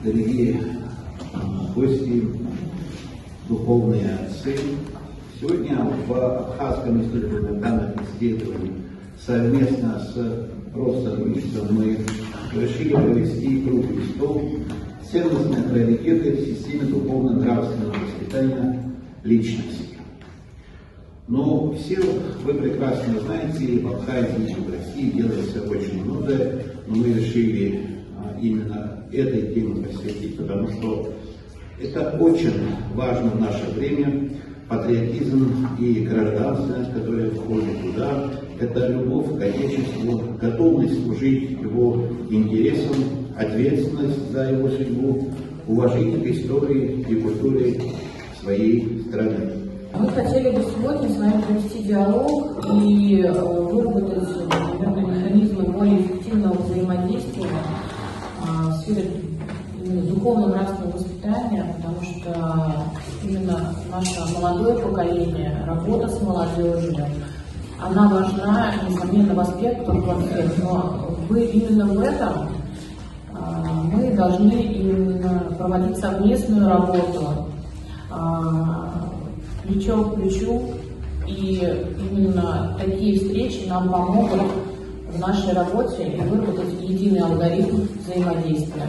дорогие гости, духовные отцы, сегодня в Абхазском институте фундаментальных исследований совместно с Россотрудничеством мы решили провести круглый стол «Ценностные приоритеты в системе духовно-нравственного воспитания личности». Но все вы прекрасно знаете, в Абхазии и в России делается очень многое, но мы решили именно этой теме посвятить, потому что это очень важно в наше время. Патриотизм и гражданственность, которые входят туда, это любовь к Отечеству, готовность служить его интересам, ответственность за его судьбу, уважение к истории и культуре своей страны. Мы хотели бы сегодня с вами провести диалог и выработать, наверное, механизмы более эффективного взаимодействия в сфере духовно-нравственного воспитания, потому что именно наше молодое поколение, работа с молодежью, она важна, несомненно, в аспектах, но именно в этом мы должны именно проводить совместную работу, плечо к плечу, и именно такие встречи нам помогут в нашей работе и выработать единый алгоритм взаимодействия.